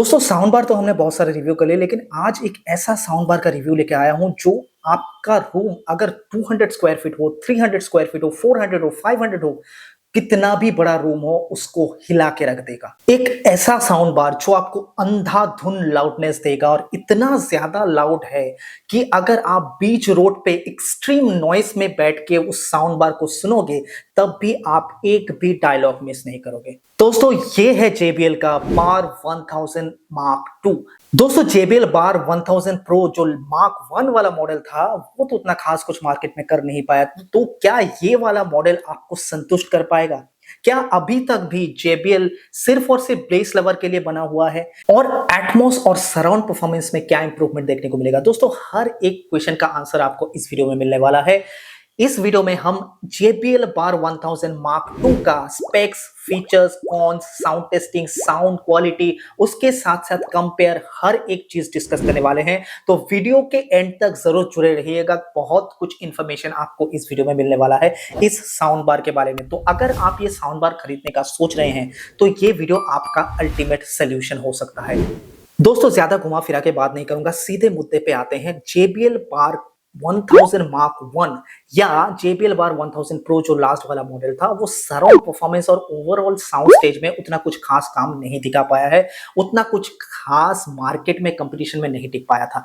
दोस्तों sound bar तो हमने बहुत सारे रिव्यू कर लिए, लेकिन आज एक ऐसा साउंड बार का रिव्यू लेके आया हूं जो आपका रूम अगर 200 स्क्वायर फीट हो, 300 स्क्वायर फीट हो, 400 हो, 500 हो, कितना भी बड़ा रूम हो उसको हिला के रख देगा। एक ऐसा साउंड बार जो आपको अंधाधुन लाउडनेस देगा और इतना ज्यादा लाउड है कि अगर आप बीच रोड पे एक्सट्रीम नॉइस में बैठ के उस साउंड बार को सुनोगे तब भी आप एक भी डायलॉग मिस नहीं करोगे। दोस्तों ये है JBL का बार 1000 मार्क 2। दोस्तों JBL बार 1000 प्रो जो मार्क 1 वाला मॉडल था वो तो उतना खास कुछ मार्केट में कर नहीं पाया, तो क्या ये वाला मॉडल आपको संतुष्ट कर पाएगा? क्या अभी तक भी JBL सिर्फ और सिर्फ बेस लेवल के लिए बना हुआ है? और एटमॉस और सराउंड परफॉर्मेंस में क्या इंप्रूवमेंट देखने को मिलेगा? दोस्तों हर एक क्वेश्चन का आंसर आपको इस वीडियो में मिलने वाला है। इस वीडियो में हम JBL बार 1000 मार्क 2 का specs, features, cons, sound testing, sound quality, उसके साथ साथ कंपेयर हर एक चीज डिस्कस करने वाले हैं। तो वीडियो के एंड तक जरूर जुड़े रहिएगा, बहुत कुछ इंफॉर्मेशन आपको इस वीडियो में मिलने वाला है इस साउंड बार के बारे में। तो अगर आप ये साउंड बार खरीदने का सोच रहे हैं तो ये वीडियो आपका अल्टीमेट सोल्यूशन हो सकता है। दोस्तों ज्यादा घुमा फिरा के बात नहीं करूंगा, सीधे मुद्दे पे आते हैं। JBL बार 1000 मार्क 1 या JBL बार 1000 प्रो जो लास्ट वाला मॉडल था वो सराउंड परफॉर्मेंस और ओवरऑल साउंड स्टेज में उतना कुछ खास काम नहीं दिखा पाया है, उतना कुछ खास मार्केट में कंपटीशन में नहीं टिक पाया था।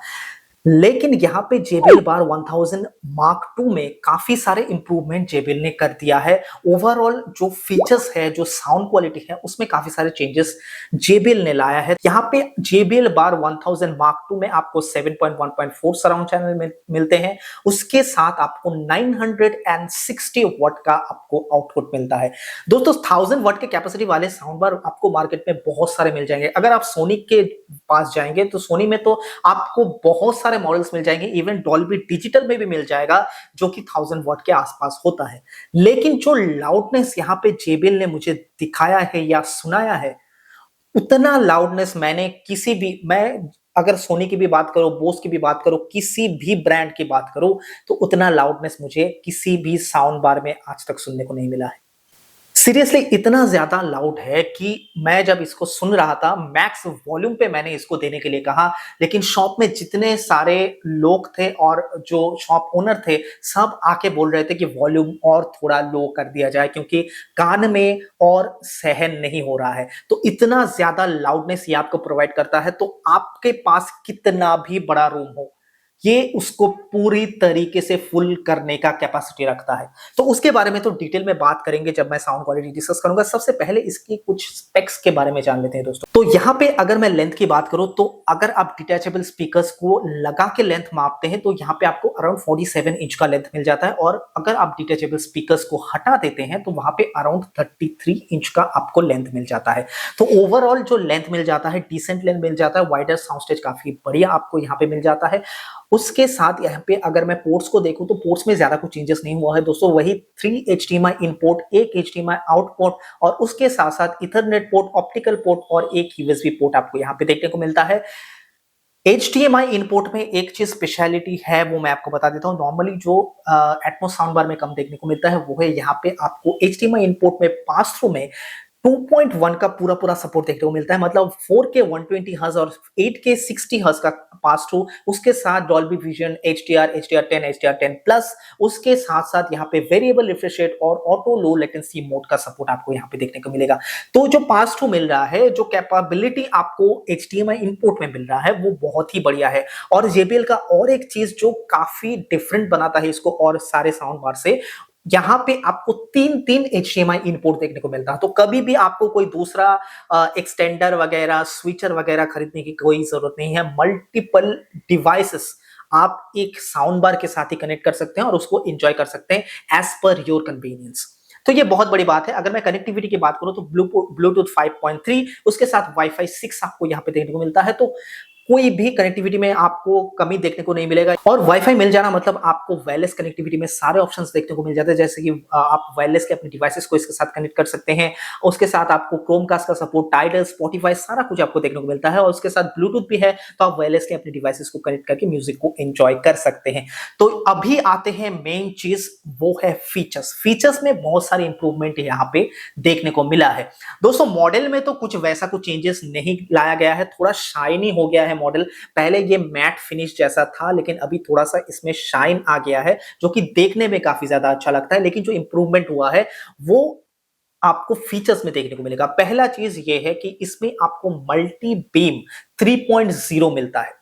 लेकिन यहाँ पे JBL बार 1000 मार्क 2 में काफी सारे इंप्रूवमेंट JBL ने कर दिया है। ओवरऑल जो फीचर्स है, जो साउंड क्वालिटी है, उसमें काफी सारे चेंजेस JBL ने लाया है। यहाँ पे JBL बार 1000 मार्क 2 में आपको 7.1.4 सराउंड चैनल मिलते हैं, उसके साथ आपको 960 वॉट का आपको आउटपुट मिलता है। दोस्तों 1000 वॉट के कैपेसिटी वाले साउंड बार आपको मार्केट में बहुत सारे मिल जाएंगे। अगर आप सोनी के पास जाएंगे तो सोनी में तो आपको बहुत सारे मॉडल्स मिल जाएंगे, इवन डॉल्बी डिजिटल में भी मिल जाएगा जो कि 1000 वॉट के आसपास होता है। लेकिन जो लाउडनेस यहाँ पे JBL ने मुझे दिखाया है या सुनाया है, उतना लाउडनेस मैंने मैं अगर सोनी की भी बात करो, बोस की भी बात करो, किसी भी ब्रांड की बात करो, तो उतना लाउडनेस मुझे किसी भी साउंड बार में आज तक सुनने को नहीं मिला है। सीरियसली इतना ज्यादा लाउड है कि मैं जब इसको सुन रहा था मैक्स वॉल्यूम पे मैंने इसको देने के लिए कहा, लेकिन शॉप में जितने सारे लोग थे और जो शॉप ओनर थे सब आके बोल रहे थे कि वॉल्यूम और थोड़ा लो कर दिया जाए क्योंकि कान में और सहन नहीं हो रहा है। तो इतना ज्यादा लाउडनेस ये आपको प्रोवाइड करता है, तो आपके पास कितना भी बड़ा रूम हो ये उसको पूरी तरीके से फुल करने का कैपेसिटी रखता है। तो उसके बारे में तो डिटेल में बात करेंगे जब मैं साउंड क्वालिटी डिस्कस करूंगा। सबसे पहले इसकी कुछ स्पेक्स के बारे में जान लेते हैं दोस्तों। तो यहाँ पे अगर मैं लेंथ की बात करूं तो अगर आप डिटैचेबल स्पीकर्स को लगा के लेंथ मापते हैं तो यहाँ पे आपको अराउंड 47 इंच का लेंथ मिल जाता है, और अगर आप डिटैचेबल स्पीकर्स को हटा देते हैं तो वहां पे अराउंड 33 इंच का आपको लेंथ मिल जाता है। तो ओवरऑल जो लेंथ मिल जाता है, डिसेंट लेंथ मिल जाता है, वाइडर साउंड स्टेज काफी बढ़िया आपको यहाँ पे मिल जाता है। उसके साथ यहाँ पे अगर मैं पोर्ट्स को देखूं तो पोर्ट्स में ज्यादा कुछ चेंजेस नहीं हुआ है दोस्तों, वही 3 HDMI इनपुट, एक HDMI आउटपुट और उसके साथ साथ इथरनेट पोर्ट, ऑप्टिकल पोर्ट और एक USB पोर्ट आपको यहाँ पे देखने को मिलता है। HDMI इनपुट में एक चीज स्पेशलिटी है वो मैं आपको बता देता हूँ। नॉर्मली जो एटमॉस साउंड बार में कम देखने को मिलता है वो है यहाँ पे आपको HDMI इनपुट में पास थ्रू में 2.1 का पूरा पूरा सपोर्ट देखने को मिलता है, मतलब 4K 120 हर्ट्ज और 8K 60 हर्ट्ज का पास थ्रू, उसके साथ Dolby vision, HDR, HDR10, HDR10 plus, उसके साथ साथ यहाँ पे वेरिएबल रिफ्रेश रेट और ऑटो लो लेटेंसी मोड का सपोर्ट आपको यहाँ पे देखने को मिलेगा। तो जो पास थ्रू मिल रहा है, जो कैपेबिलिटी आपको HDMI इनपुट में मिल रहा है वो बहुत ही बढ़िया है। और JBL का और एक चीज जो काफी डिफरेंट बनाता है इसको और सारे साउंड बार से, यहाँ पे आपको तीन HDMI इनपुट देखने को मिलता है। तो कभी भी आपको कोई दूसरा एक्सटेंडर वगैरह, स्विचर वगैरह खरीदने की कोई जरूरत नहीं है। मल्टीपल डिवाइसेस आप एक साउंड बार के साथ ही कनेक्ट कर सकते हैं और उसको एंजॉय कर सकते हैं एज पर योर कन्वीनियंस। तो ये बहुत बड़ी बात है। अगर मैं कनेक्टिविटी की बात करूं तो ब्लूटूथ 5.3, उसके साथ वाईफाई 6 आपको यहाँ पे देखने को मिलता है। तो कोई भी कनेक्टिविटी में आपको कमी देखने को नहीं मिलेगा। और वाईफाई मिल जाना मतलब आपको वायरलेस कनेक्टिविटी में सारे ऑप्शंस देखने को मिल जाते हैं, जैसे कि आप वायरलेस के अपने डिवाइसेस को इसके साथ कनेक्ट कर सकते हैं। उसके साथ आपको क्रोमकास्ट का सपोर्ट, टाइडल, स्पॉटिफाई सारा कुछ आपको देखने को मिलता है। और उसके साथ ब्लूटूथ भी है, तो आप वायरलेसली अपने डिवाइसेस को कनेक्ट करके म्यूजिक को एंजॉय कर सकते हैं। तो अभी आते हैं मेन चीज, वो है फीचर्स। फीचर्स में बहुत सारे इंप्रूवमेंट यहाँ पे देखने को मिला है। दोस्तों मॉडल में तो कुछ वैसा कुछ चेंजेस नहीं लाया गया है, थोड़ा शाइनी हो गया है मॉडल। पहले ये मैट फिनिश जैसा था, लेकिन अभी थोड़ा सा इसमें शाइन आ गया है, जो कि देखने में काफी ज्यादा अच्छा लगता है। लेकिन जो इंप्रूवमेंट हुआ है वो आपको फीचर्स में देखने को मिलेगा। पहला चीज ये है कि इसमें आपको मल्टी बीम 3.0 मिलता है,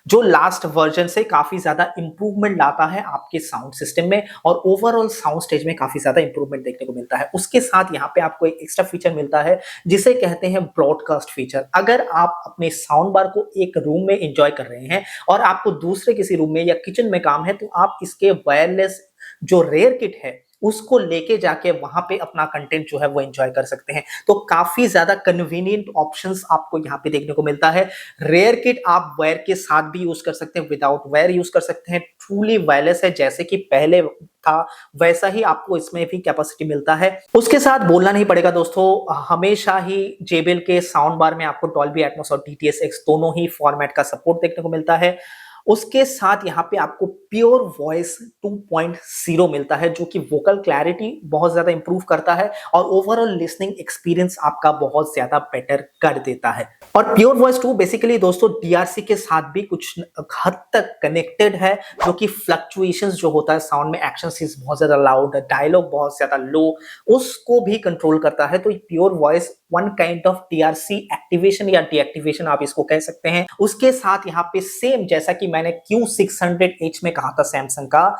जो लास्ट वर्जन से काफी ज्यादा इंप्रूवमेंट लाता है आपके साउंड सिस्टम में, और ओवरऑल साउंड स्टेज में काफी ज्यादा इंप्रूवमेंट देखने को मिलता है। उसके साथ यहाँ पे आपको एक एक्स्ट्रा फीचर मिलता है जिसे कहते हैं ब्रॉडकास्ट फीचर। अगर आप अपने साउंड बार को एक रूम में एंजॉय कर रहे हैं और आपको दूसरे किसी रूम में या किचन में काम है, तो आप इसके वायरलेस जो रेयर किट है उसको लेके जाके वहां पे अपना कंटेंट जो है वो एंजॉय कर सकते हैं। तो काफी ज्यादा कन्वीनियंट ऑप्शंस आपको यहाँ पे देखने को मिलता है। रेयर किट आप वायर के साथ भी यूज कर सकते हैं, विदाउट वायर यूज कर सकते हैं। ट्रूली वायरलेस है, जैसे कि पहले था वैसा ही आपको इसमें भी कैपेसिटी मिलता है। उसके साथ बोलना नहीं पड़ेगा दोस्तों, हमेशा ही JBL के साउंड बार में आपको डॉल्बी एटमॉस और DTS:X दोनों ही फॉर्मेट का सपोर्ट देखने को मिलता है। उसके साथ यहाँ पे आपको प्योर वॉइस 2.0 मिलता है, जो कि वोकल क्लैरिटी बहुत ज्यादा इंप्रूव करता है और ओवरऑल लिसनिंग एक्सपीरियंस आपका बहुत ज्यादा बेटर कर देता है। और प्योर वॉइस 2 बेसिकली दोस्तों DRC के साथ भी कुछ हद तक कनेक्टेड है, जो कि फ्लक्चुएशंस जो होता है साउंड में, एक्शन सीन्स बहुत ज्यादा लाउड, डायलॉग बहुत ज्यादा लो, उसको भी कंट्रोल करता है। तो pure voice one kind of DRC activation या डीएक्टिवेशन आप इसको कह सकते हैं। उसके साथ यहाँ पे सेम जैसा कि मैंने Q600H में कहा था सैमसंग का,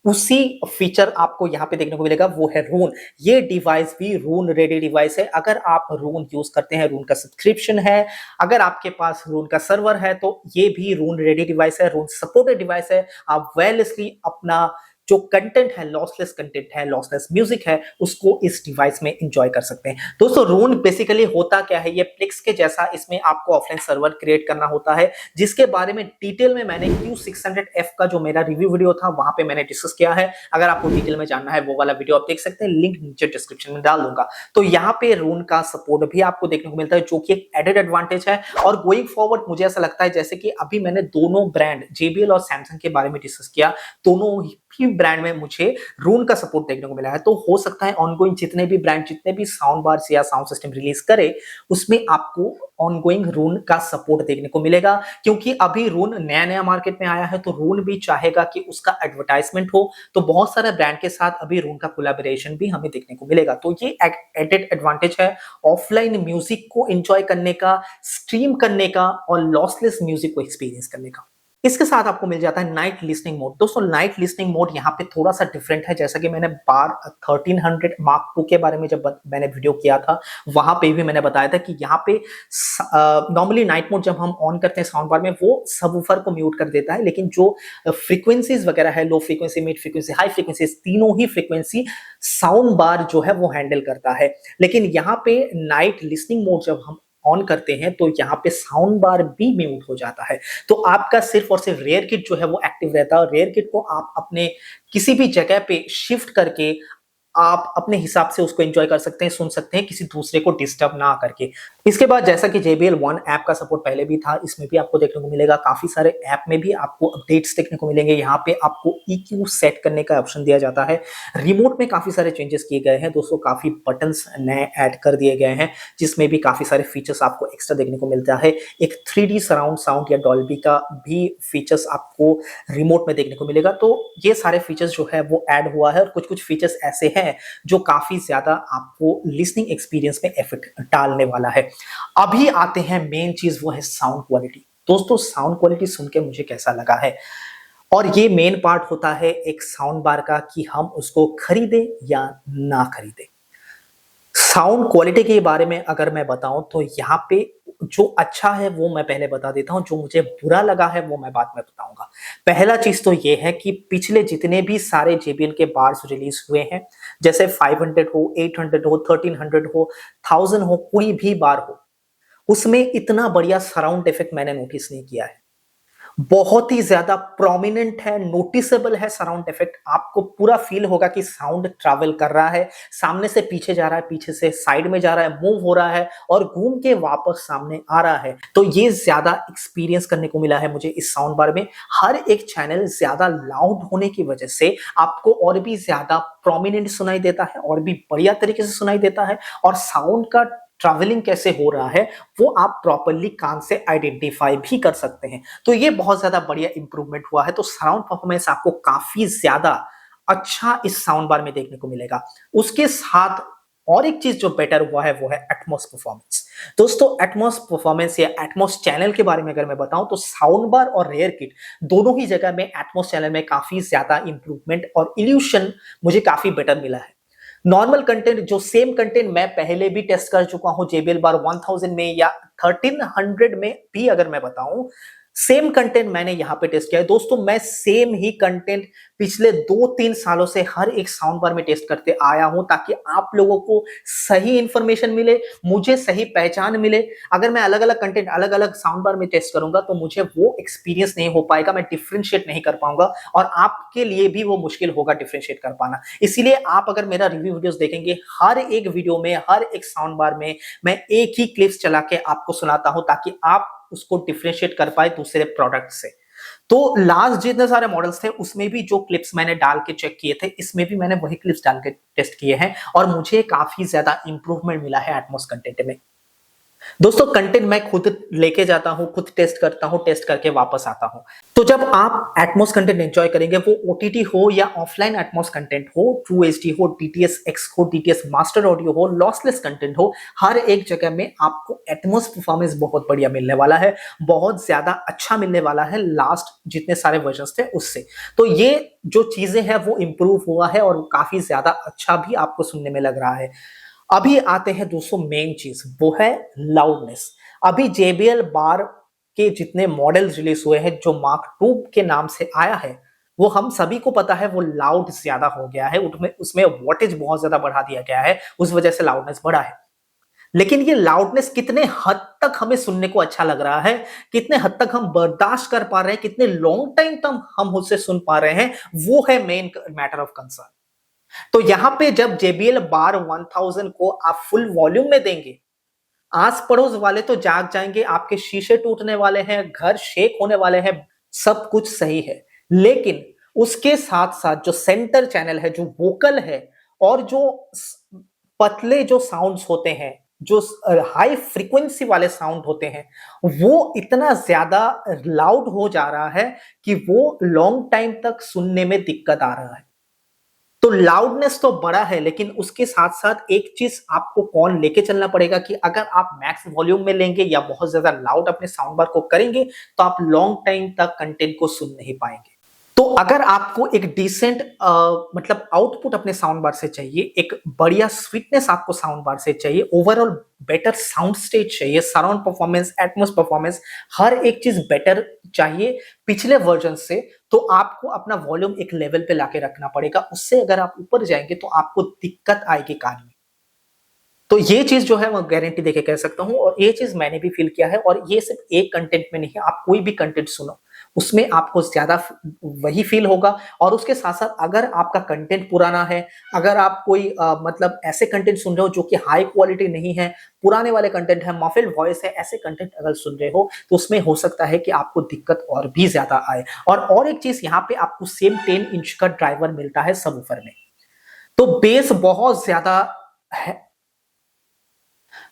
उसी फीचर आपको यहाँ पे देखने को मिलेगा, वो है रून। ये डिवाइस भी रून रेडी डिवाइस है। अगर आप रून यूज करते हैं, रून का सब्सक्रिप्शन है, अगर आपके पास रून का सर्वर है, तो ये भी रून रेडी डिवाइस है, रून सपोर्टेड डिवाइस है। आप वायरलेसली अपना जो कंटेंट है, लॉसलेस कंटेंट है, लॉसलेस म्यूजिक है, उसको इस डिवाइस में एंजॉय कर सकते हैं। दोस्तों रून बेसिकली होता क्या है, ये प्लिक्स के जैसा, इसमें आपको ऑफलाइन सर्वर क्रिएट करना होता है, जिसके बारे में डिटेल में मैंने Q600F का जो मेरा रिव्यू वीडियो था वहां पे मैंने डिस्कस किया है। अगर आपको डिटेल में जानना है वो वाला वीडियो आप देख सकते हैं, लिंक नीचे डिस्क्रिप्शन में डाल दूंगा। तो यहाँ पे रून का सपोर्ट भी आपको देखने को मिलता है, जो कि एक एडेड एडवांटेज है। और गोइंग फॉरवर्ड मुझे ऐसा लगता है, जैसे कि अभी मैंने दोनों ब्रांड JBL और सैमसंग के बारे में डिस्कस किया, दोनों ही ब्रांड में मुझे रून का सपोर्ट देखने को मिला है। तो हो सकता है ऑनगोइंग जितने भी ब्रांड, जितने भी साउंड बार्स या साउंड सिस्टम रिलीज करे, उसमें आपको ऑनगोइंग रून का सपोर्ट देखने को मिलेगा। क्योंकि अभी रून नया नया मार्केट में आया है, तो रून भी चाहेगा कि उसका एडवर्टाइजमेंट हो, तो बहुत सारे ब्रांड के साथ अभी रून का कोलैबोरेशन भी हमें देखने को मिलेगा। तो ये एडेड एडवांटेज है ऑफलाइन म्यूजिक को एंजॉय करने का, स्ट्रीम करने का और लॉसलेस म्यूजिक को एक्सपीरियंस करने का। इसके साथ आपको मिल जाता है नाइट लिसनिंग मोड। दोस्तों नाइट लिसनिंग मोड यहाँ पे थोड़ा सा डिफरेंट है, जैसा कि मैंने बार 1300 Mark II के बारे में जब मैंने वीडियो किया था, वहां पे भी मैंने बताया था कि यहाँ पे नॉर्मली नाइट मोड जब हम ऑन करते हैं साउंड बार में, वो सबवूफर को म्यूट कर देता है, लेकिन जो फ्रीक्वेंसीज वगैरह है, low frequency, mid frequency, high frequency, तीनों ही फ्रीक्वेंसी साउंड बार जो है वो हैंडल करता है। लेकिन यहाँ पे नाइट लिसनिंग मोड जब हम ऑन करते हैं, तो यहाँ पे साउंड बार भी म्यूट हो जाता है। तो आपका सिर्फ और सिर्फ रेयर किट जो है वो एक्टिव रहता है। रेयर किट को आप अपने किसी भी जगह पे शिफ्ट करके आप अपने हिसाब से उसको एंजॉय कर सकते हैं, सुन सकते हैं, किसी दूसरे को डिस्टर्ब ना करके। इसके बाद जैसा कि JBL One ऐप का सपोर्ट पहले भी था, इसमें भी आपको देखने को मिलेगा। काफी सारे ऐप में भी आपको अपडेट्स देखने को मिलेंगे। यहाँ पे आपको EQ सेट करने का ऑप्शन दिया जाता है। रिमोट में काफी सारे चेंजेस किए गए हैं दोस्तों, काफी बटन्स नए ऐड कर दिए गए हैं, जिसमें भी काफी सारे फीचर्स आपको एक्स्ट्रा देखने को मिलता है। एक 3D सराउंड साउंड या डॉल्बी का भी फीचर्स आपको रिमोट में देखने को मिलेगा। तो ये सारे फीचर्स जो है वो ऐड हुआ है, और कुछ कुछ फीचर्स ऐसे हैं जो काफी ज्यादा आपको लिसनिंग एक्सपीरियंस में इफेक्ट डालने वाला है। अभी आते हैं मेन चीज, वो है साउंड क्वालिटी। दोस्तों साउंड क्वालिटी सुन के मुझे कैसा लगा है, और ये मेन पार्ट होता है एक साउंड बार का कि हम उसको खरीदे या ना खरीदे। साउंड क्वालिटी के बारे में अगर मैं बताऊं, तो यहाँ पे जो अच्छा है वो मैं पहले बता देता हूं, जो मुझे बुरा लगा है वो मैं बाद में बताऊंगा। पहला चीज तो ये है कि पिछले जितने भी सारे JBL के बार्स रिलीज हुए हैं, जैसे 500 हो, 800 हो, 1300 हो, 1000 हो, कोई भी बार हो, उसमें इतना बढ़िया सराउंड इफेक्ट मैंने नोटिस नहीं किया है। बहुत ही ज्यादा प्रोमिनेंट है, नोटिसेबल है सराउंड इफेक्ट। आपको पूरा फील होगा कि साउंड ट्रैवल कर रहा है, सामने से पीछे जा रहा है, पीछे से साइड में जा रहा है, मूव हो रहा है और घूम के वापस सामने आ रहा है। तो ये ज्यादा एक्सपीरियंस करने को मिला है मुझे इस साउंड बार में। हर एक चैनल ज्यादा लाउड होने की वजह से आपको और भी ज्यादा प्रोमिनेंट सुनाई देता है, और भी बढ़िया तरीके से सुनाई देता है। और साउंड का ट्रैवलिंग कैसे हो रहा है वो आप प्रॉपरली कान से आइडेंटिफाई भी कर सकते हैं। तो ये बहुत ज्यादा बढ़िया इंप्रूवमेंट हुआ है। तो साउंड परफॉर्मेंस आपको काफी ज्यादा अच्छा इस साउंड बार में देखने को मिलेगा। उसके साथ और एक चीज जो बेटर हुआ है वो है एटमॉस परफॉर्मेंस। दोस्तों, एटमॉस परफॉर्मेंस या एटमॉस चैनल के बारे में अगर मैं बताऊं तो साउंड बार और रेयर किट दोनों ही जगह में एटमॉस चैनल में काफी ज्यादा इंप्रूवमेंट और इल्यूशन मुझे काफी बेटर मिला है। नॉर्मल कंटेंट, जो सेम कंटेंट मैं पहले भी टेस्ट कर चुका हूं JBL बार 1000 में या 1300 में भी, अगर मैं बताऊं सेम कंटेंट मैंने यहां पे टेस्ट किया है। दोस्तों, मैं सेम ही कंटेंट पिछले 2-3 सालों से हर एक साउंड बार में टेस्ट करते आया हूं, ताकि आप लोगों को सही इंफॉर्मेशन मिले, मुझे सही पहचान मिले। अगर मैं अलग अलग कंटेंट अलग अलग साउंड बार में टेस्ट करूंगा तो मुझे वो एक्सपीरियंस नहीं हो पाएगा, मैं डिफ्रेंशिएट नहीं कर पाऊंगा, और आपके लिए भी वो मुश्किल होगा डिफ्रेंशिएट कर पाना। इसीलिए आप अगर मेरा रिव्यू वीडियोस देखेंगे, हर एक वीडियो में हर एक साउंड बार में मैं एक ही क्लिप्स चला के आपको सुनाता हूं, ताकि आप उसको डिफरेंशिएट कर पाए दूसरे प्रोडक्ट से। तो लास्ट जितने सारे मॉडल्स थे उसमें भी जो क्लिप्स मैंने डाल के चेक किए थे, इसमें भी मैंने वही क्लिप्स डाल के टेस्ट किए हैं, और मुझे काफी ज्यादा इंप्रूवमेंट मिला है एटमॉस कंटेंट में। दोस्तों, कंटेंट मैं खुद लेके जाता हूं, खुद टेस्ट करता हूं, टेस्ट करके वापस आता हूं। तो जब आप एटमॉस कंटेंट एंजॉय करेंगे, वो ओटीटी हो या ऑफलाइन एटमॉस कंटेंट हो, ट्रू एचडी हो, DTS X हो, DTS मास्टर ऑडियो हो, लॉसलेस कंटेंट हो, हर एक जगह में आपको एटमॉस परफॉर्मेंस बहुत बढ़िया मिलने वाला है, बहुत ज्यादा अच्छा मिलने वाला है लास्ट जितने सारे वर्जन थे उससे। तो ये जो चीजें हैं वो इंप्रूव हुआ है और काफी ज्यादा अच्छा भी आपको सुनने में लग रहा है। अभी आते हैं दोस्तों मेन चीज, वो है लाउडनेस। अभी JBL बार के जितने मॉडल्स रिलीज हुए हैं, जो मार्क 2 के नाम से आया है, वो हम सभी को पता है वो लाउड ज्यादा हो गया है, उसमें वोल्टेज बहुत ज्यादा बढ़ा दिया गया है, उस वजह से लाउडनेस बढ़ा है। लेकिन ये लाउडनेस कितने हद तक हमें सुनने को अच्छा लग रहा है, कितने हद तक हम बर्दाश्त कर पा रहे हैं, कितने लॉन्ग टाइम तक हम उससे सुन पा रहे हैं, वो है मेन मैटर ऑफ कंसर्न। तो यहां पे जब JBL बार 1000 को आप फुल वॉल्यूम में देंगे, आस पड़ोस वाले तो जाग जाएंगे, आपके शीशे टूटने वाले हैं, घर शेक होने वाले हैं, सब कुछ सही है। लेकिन उसके साथ साथ जो सेंटर चैनल है, जो वोकल है, और जो पतले जो साउंड्स होते हैं, जो हाई फ्रीक्वेंसी वाले साउंड होते हैं, वो इतना ज्यादा लाउड हो जा रहा है कि वो लॉन्ग टाइम तक सुनने में दिक्कत आ रहा है। तो लाउडनेस तो बड़ा है, लेकिन उसके साथ साथ एक चीज आपको कौन लेके चलना पड़ेगा कि अगर आप मैक्स वॉल्यूम में लेंगे या बहुत ज्यादा लाउड अपने साउंड बार को करेंगे, तो आप लॉन्ग टाइम तक कंटेंट को सुन नहीं पाएंगे। तो अगर आपको एक डिसेंट मतलब आउटपुट अपने साउंड बार से चाहिए, एक बढ़िया स्वीटनेस आपको साउंड बार से चाहिए, ओवरऑल बेटर साउंड स्टेज चाहिए, सराउंड परफॉर्मेंस, एटमॉस परफॉर्मेंस, हर एक चीज बेटर चाहिए पिछले वर्जन से, तो आपको अपना वॉल्यूम एक लेवल पे लाके रखना पड़ेगा। उससे अगर आप ऊपर जाएंगे तो आपको दिक्कत आएगी कान में। तो ये चीज जो है मैं गारंटी देके कह सकता हूं, और ये चीज मैंने भी फील किया है। और ये सिर्फ एक कंटेंट में नहीं है, आप कोई भी कंटेंट सुनो उसमें आपको ज्यादा वही फील होगा। और उसके साथ साथ अगर आपका कंटेंट पुराना है, अगर आप कोई मतलब ऐसे कंटेंट सुन रहे हो जो कि हाई क्वालिटी नहीं है, पुराने वाले कंटेंट है, मफिल्ड वॉइस है, ऐसे कंटेंट अगर सुन रहे हो तो उसमें हो सकता है कि आपको दिक्कत और भी ज्यादा आए। और एक चीज, यहाँ पे आपको सेम 10 इंच का ड्राइवर मिलता है सबवूफर में, तो बेस बहुत ज्यादा है,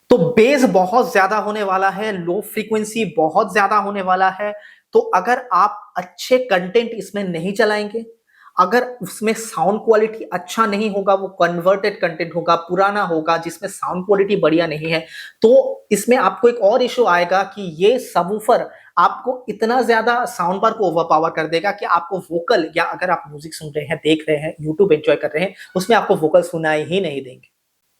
तो बेस बहुत ज्यादा होने वाला है, लो फ्रीक्वेंसी बहुत ज्यादा होने वाला है। तो अगर आप अच्छे कंटेंट इसमें नहीं चलाएंगे, अगर उसमें साउंड क्वालिटी अच्छा नहीं होगा, वो कन्वर्टेड कंटेंट होगा, पुराना होगा, जिसमें साउंड क्वालिटी बढ़िया नहीं है, तो इसमें आपको एक और इशू आएगा कि ये सबवूफर आपको इतना ज्यादा साउंड बार को ओवरपावर कर देगा कि आपको वोकल, या अगर आप म्यूजिक सुन रहे हैं, देख रहे हैं, यूट्यूब एंजॉय कर रहे हैं, उसमें आपको वोकल सुनाई ही नहीं देंगे।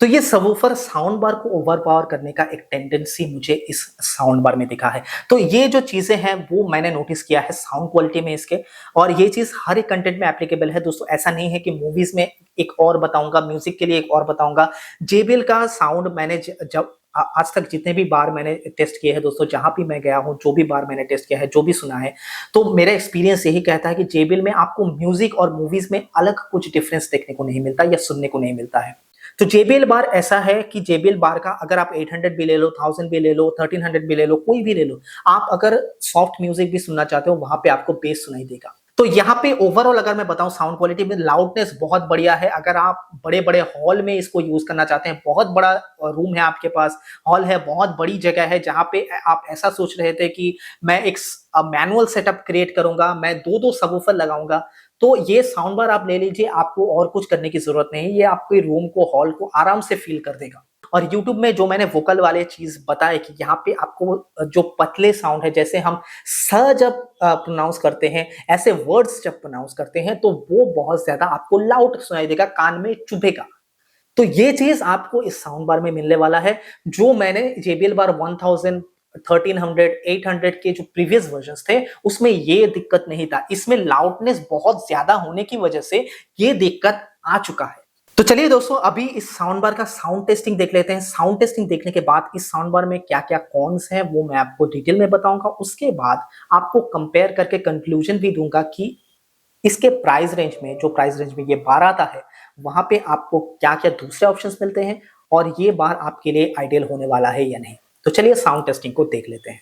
तो ये सबवूफर साउंड बार को ओवरपावर करने का एक टेंडेंसी मुझे इस साउंड बार में दिखा है। तो ये जो चीजें हैं वो मैंने नोटिस किया है साउंड क्वालिटी में इसके, और ये चीज हर एक कंटेंट में एप्लीकेबल है दोस्तों। ऐसा नहीं है कि मूवीज में एक और बताऊंगा, म्यूजिक के लिए एक और बताऊंगा। JBL का साउंड मैंने जब आज तक जितने भी बार मैंने टेस्ट किए हैं दोस्तों, जहाँ भी मैं गया हूँ, जो भी बार मैंने टेस्ट किया है, जो भी सुना है, तो मेरा एक्सपीरियंस यही कहता है कि JBL में आपको म्यूजिक और मूवीज में अलग कुछ डिफरेंस देखने को नहीं मिलता या सुनने को नहीं मिलता है। तो JBL बार ऐसा है कि JBL बार का अगर आप 800 भी ले लो, 1000 भी ले लो, 1300 भी ले लो, कोई भी ले लो, आप अगर सॉफ्ट म्यूजिक भी सुनना चाहते हो, वहां पे आपको बेस सुनाई देगा। तो यहाँ पे ओवरऑल अगर मैं बताऊं साउंड क्वालिटी में लाउडनेस बहुत बढ़िया है। अगर आप बड़े बड़े हॉल में इसको यूज करना चाहते हैं, बहुत बड़ा रूम है आपके पास, हॉल है, बहुत बड़ी जगह है, जहां पे आप ऐसा सोच रहे थे कि मैं एक मैनुअल सेटअप क्रिएट करूंगा, मैं दो दो सबवूफर लगाऊंगा, तो ये साउंड बार आप ले लीजिए, आपको और कुछ करने की जरूरत नहीं। ये आपके रूम को, हॉल को आराम से फील कर देगा। और YouTube में जो मैंने वोकल वाले चीज बताए कि यहाँ पे आपको जो पतले साउंड है, जैसे हम स जब प्रोनाउंस करते हैं, ऐसे वर्ड्स जब प्रोनाउंस करते हैं, तो वो बहुत ज्यादा आपको लाउड सुनाई देगा, कान में चुभेगा। तो ये चीज आपको इस साउंड बार में मिलने वाला है। जो मैंने JBL बार 1000, 1300, 800 के जो प्रीवियस वर्जन्स थे, उसमें ये दिक्कत नहीं था। इसमें लाउडनेस बहुत ज्यादा होने की वजह से ये दिक्कत आ चुका है। तो चलिए दोस्तों, अभी इस साउंड बार का साउंड टेस्टिंग देख लेते हैं। साउंड टेस्टिंग देखने के बाद इस साउंड बार में क्या क्या कॉन्स हैं वो मैं आपको डिटेल में बताऊंगा। उसके बाद आपको कंपेयर करके कंक्लूजन भी दूंगा कि इसके प्राइस रेंज में, जो प्राइस रेंज में ये बार आता है, वहां पे आपको क्या क्या दूसरे ऑप्शंस मिलते हैं और ये बार आपके लिए आइडियल होने वाला है या नहीं। तो चलिए साउंड टेस्टिंग को देख लेते हैं।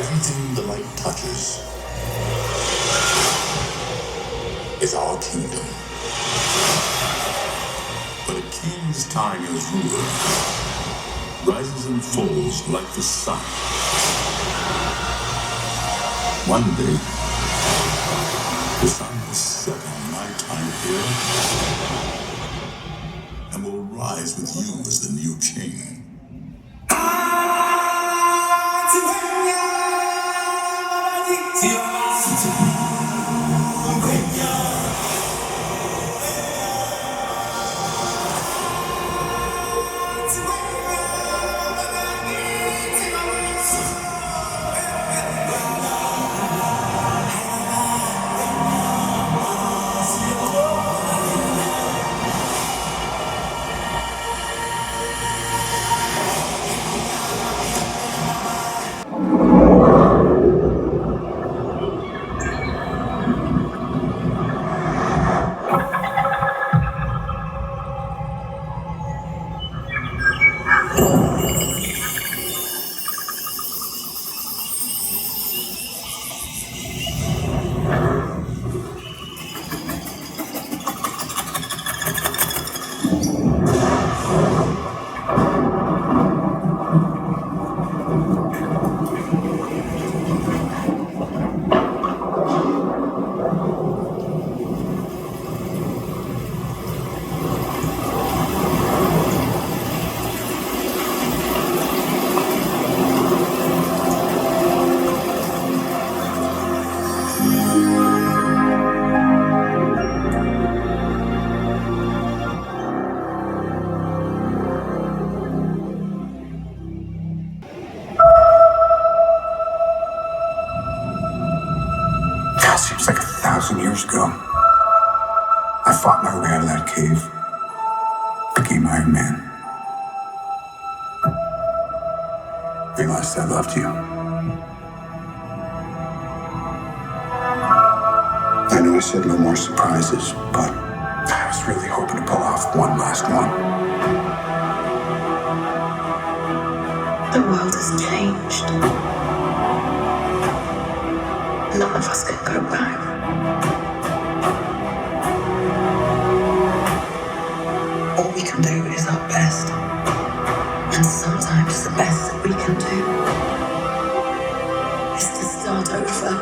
Everything the light touches is our kingdom. But a king's time as ruler rises and falls like the sun. One day, the sun will set on my time here and will rise with you as the new king. Seems like 1,000 years ago. I fought my way out of that cave. Became Iron Man. Realized I loved you. I know I said no more surprises, but I was really hoping to pull off one last one. The world has changed. None of us can go back. All we can do is our best. And sometimes the best that we can do is to start over.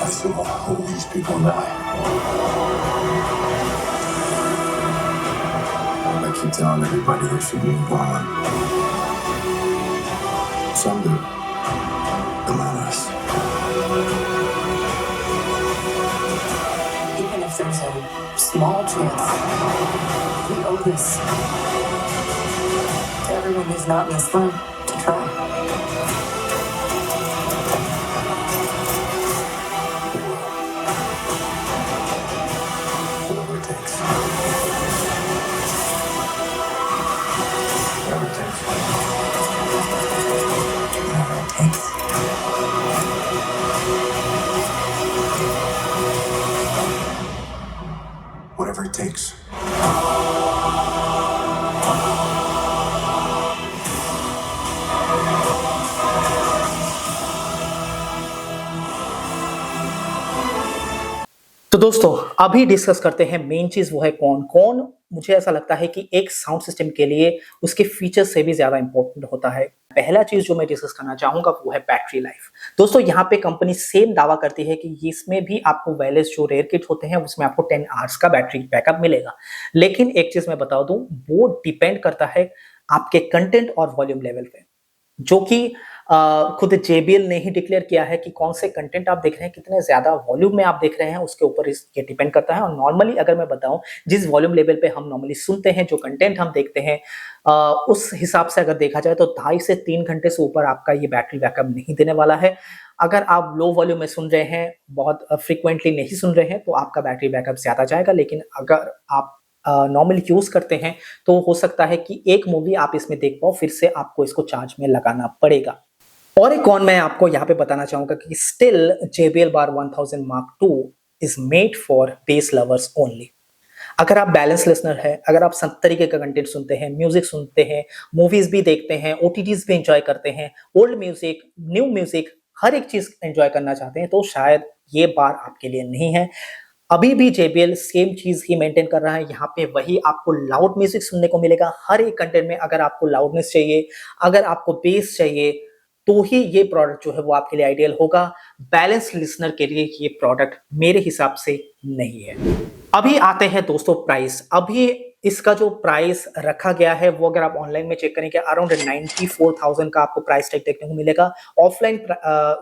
I saw all these people die. I keep telling everybody they should move on. Some do, but not us. Even if there's a small chance, we owe this to everyone who's not in this room to try. Whatever it takes. Whatever it takes. Whatever it takes. Whatever it takes. तो दोस्तों अभी discuss करते हैं main चीज, वो है कौन कौन। मुझे ऐसा लगता है कि एक साउंड सिस्टम के लिए उसके फीचर्स से भी ज्यादा इंपॉर्टेंट होता है। पहला चीज जो मैं डिस्कस करना चाहूंगा वो है बैटरी लाइफ। दोस्तों यहाँ पे कंपनी सेम दावा करती है कि इसमें भी आपको वायरलेस जो रेयर किट होते हैं उसमें आपको 10 आवर्स का बैटरी बैकअप मिलेगा। लेकिन एक चीज मैं बता दूं, वो डिपेंड करता है आपके कंटेंट और वॉल्यूम लेवल पे, जो कि खुद JBL ने ही डिक्लेयर किया है कि कौन से कंटेंट आप देख रहे हैं, कितने ज्यादा वॉल्यूम में आप देख रहे हैं, उसके ऊपर ये डिपेंड करता है। और नॉर्मली अगर मैं बताऊं, जिस वॉल्यूम लेवल पे हम नॉर्मली सुनते हैं, जो कंटेंट हम देखते हैं, उस हिसाब से अगर देखा जाए तो 2.5 से 3 घंटे से ऊपर आपका ये बैटरी बैकअप नहीं देने वाला है। अगर आप लो वॉल्यूम में सुन रहे हैं, बहुत फ्रिक्वेंटली नहीं सुन रहे हैं, तो आपका बैटरी बैकअप ज्यादा जाएगा। लेकिन अगर आप नॉर्मली यूज करते हैं तो हो सकता है कि एक मूवी आप इसमें देख पाओ, फिर से आपको इसको चार्ज में लगाना पड़ेगा। और एक कौन मैं आपको यहाँ पे बताना चाहूंगा कि still JBL Bar 1000 Mark II is made for base lovers only. अगर आप बैलेंस लिसनर है, अगर आप सब तरीके का कंटेंट सुनते हैं, म्यूजिक सुनते हैं, मूवीज भी देखते हैं, OTTs भी एंजॉय करते हैं, ओल्ड म्यूजिक, न्यू म्यूजिक, हर एक चीज एंजॉय करना चाहते हैं, तो शायद ये बार आपके लिए नहीं है। अभी भी JBL सेम चीज ही मेंटेन कर रहा है। यहाँ पे वही आपको लाउड म्यूजिक सुनने को मिलेगा हर एक कंटेंट में। अगर आपको लाउडनेस चाहिए, अगर आपको बेस चाहिए, तो ही ये प्रोडक्ट जो है वो आपके लिए आइडियल होगा। बैलेंस लिसनर के लिए ये प्रोडक्ट मेरे हिसाब से नहीं है। अभी आते हैं दोस्तों प्राइस। अभी इसका जो प्राइस रखा गया है वो अगर आप ऑनलाइन में चेक करेंगे अराउंड 94,000 का आपको प्राइस टैग देखने को मिलेगा। ऑफलाइन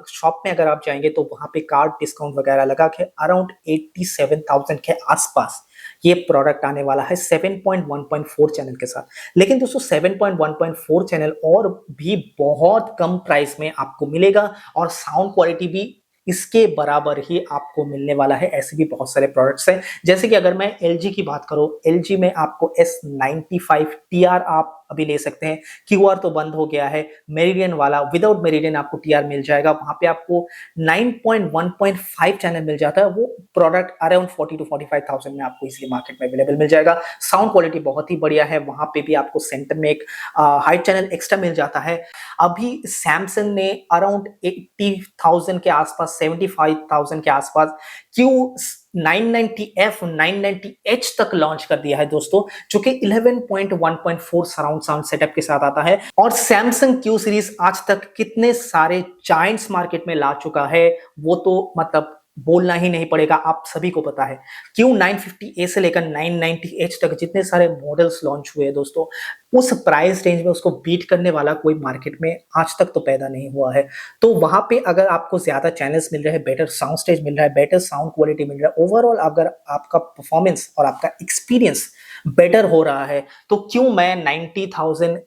शॉप में अगर आप जाएंगे तो वहां पे कार्ड डिस्काउंट वगैरह लगा के अराउंड 87,000 के आसपास ये प्रोडक्ट आने वाला है 7.1.4 चैनल के साथ। लेकिन दोस्तों 7.1.4 चैनल और भी बहुत कम प्राइस में आपको मिलेगा और साउंड क्वालिटी भी इसके बराबर ही आपको मिलने वाला है। ऐसे भी बहुत सारे प्रोडक्ट्स हैं, जैसे कि अगर मैं LG की बात करूं, LG में आपको S95 TR आप अभी ले सकते हैं। QR तो बंद हो गया है। मेरिडियन वाला विदाउट मेरिडियन आपको TR मिल जाएगा, वहां पे आपको 9.1.5 चैनल मिल जाता है। वो प्रोडक्ट अराउंड 40 to 45,000 में आपको इजीली मार्केट में अवेलेबल मिल जाएगा। साउंड क्वालिटी बहुत ही बढ़िया है, वहां पे भी आपको सेंटर में एक हाइट चैनल एक्स्ट्रा मिल जाता है। अभी सैमसंग ने अराउंड 80,000 के आसपास, 75,000 के आसपास Q990F 990H तक लॉन्च कर दिया है दोस्तों, जो कि 11.1.4 सराउंड साउंड सेटअप के साथ आता है। और सैमसंग Q सीरीज आज तक कितने सारे जायंट्स मार्केट में ला चुका है वो तो मतलब बोलना ही नहीं पड़ेगा, आप सभी को पता है। Q950A से लेकर 990H तक जितने सारे मॉडल्स लॉन्च हुए हैं दोस्तों, उस प्राइस रेंज में उसको बीट करने वाला कोई मार्केट में आज तक तो पैदा नहीं हुआ है। तो वहां पे अगर आपको ज्यादा चैनल्स मिल रहे हैं, बेटर साउंड स्टेज मिल रहा है, बेटर साउंड क्वालिटी मिल रहा है, ओवरऑल अगर आपका परफॉर्मेंस और आपका एक्सपीरियंस बेटर हो रहा है, तो क्यों मैं 90,000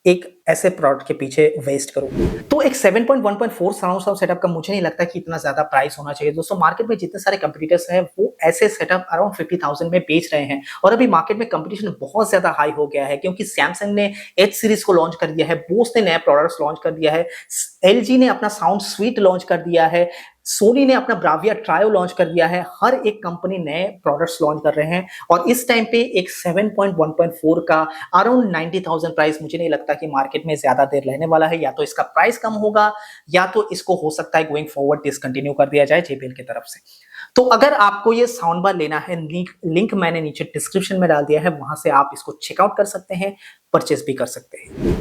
एक ऐसे प्रोडक्ट के पीछे वेस्ट करूं। तो एक 7.1.4 सराउंड साउंड सेटअप का मुझे नहीं लगता कि इतना ज्यादा प्राइस होना चाहिए दोस्तों। मार्केट में जितने सारे कंपटीटर्स हैं वो ऐसे सेटअप अराउंड 50,000 में बेच रहे हैं और अभी मार्केट में कंपटीशन बहुत ज्यादा हाई हो गया है, क्योंकि सैमसंग ने H सीरीज को लॉन्च कर दिया है, बोस ने नया प्रोडक्ट्स लॉन्च कर दिया है, LG ने अपना साउंड स्वीट लॉन्च कर दिया है, सोनी ने अपना ब्राविया ट्रायो लॉन्च कर दिया है। हर एक कंपनी नए प्रोडक्ट्स लॉन्च कर रहे हैं और इस टाइम पे एक 7.1.4 का अराउंड 90,000 प्राइस मुझे नहीं लगता कि मार्केट में ज्यादा देर रहने वाला है। या तो इसका प्राइस कम होगा या तो इसको हो सकता है गोइंग फॉरवर्ड डिसकंटिन्यू कर दिया जाए JBL की तरफ से। तो अगर आपको ये साउंड बार लेना है, लिंक मैंने नीचे डिस्क्रिप्शन में डाल दिया है, वहां से आप इसको चेकआउट कर सकते हैं, परचेस भी कर सकते हैं।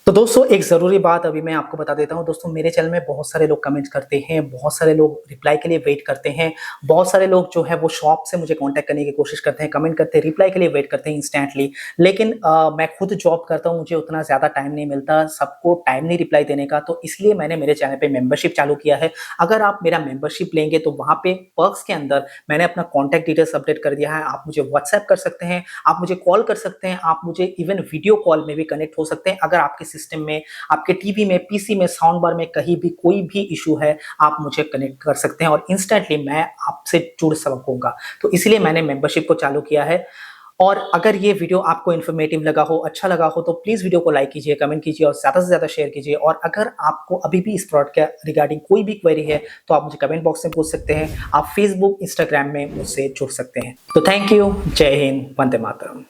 तो दोस्तों एक ज़रूरी बात अभी मैं आपको बता देता हूँ। दोस्तों मेरे चैनल में बहुत सारे लोग कमेंट करते हैं, बहुत सारे लोग रिप्लाई के लिए वेट करते हैं, बहुत सारे लोग जो है वो शॉप से मुझे कांटेक्ट करने की कोशिश करते हैं, कमेंट करते हैं, रिप्लाई के लिए वेट करते हैं इंस्टेंटली। लेकिन मैं खुद जॉब करता हूँ, मुझे उतना ज़्यादा टाइम नहीं मिलता, सबको टाइम नहीं रिप्लाई देने का, तो इसलिए मैंने मेरे चैनल पे मेंबरशिप चालू किया है। अगर आप मेरा मेंबरशिप लेंगे तो वहाँ पे पर्क्स के अंदर मैंने अपना कॉन्टैक्ट डिटेल्स अपडेट कर दिया है। आप मुझे व्हाट्सएप कर सकते हैं, आप मुझे कॉल कर सकते हैं, आप मुझे इवन वीडियो कॉल में भी कनेक्ट हो सकते हैं। अगर आपके सिस्टम में, आपके टीवी में, पीसी में, साउंड बार में कहीं भी कोई भी इशू है, आप मुझे कनेक्ट कर सकते हैं और इंस्टेंटली मैं आपसे जुड़ सकूंगा। तो इसलिए मैंने मेंबरशिप को चालू किया है। और अगर ये वीडियो आपको इन्फॉर्मेटिव लगा हो, अच्छा लगा हो, तो प्लीज़ वीडियो को लाइक कीजिए, कमेंट कीजिए और ज़्यादा से ज़्यादा शेयर कीजिए। और अगर आपको अभी भी इस प्रोडक्ट के रिगार्डिंग कोई भी क्वेरी है तो आप मुझे कमेंट बॉक्स में पूछ सकते हैं। आप फेसबुक, इंस्टाग्राम में मुझसे जुड़ सकते हैं। तो थैंक यू, जय हिंद, वंदे मातरम।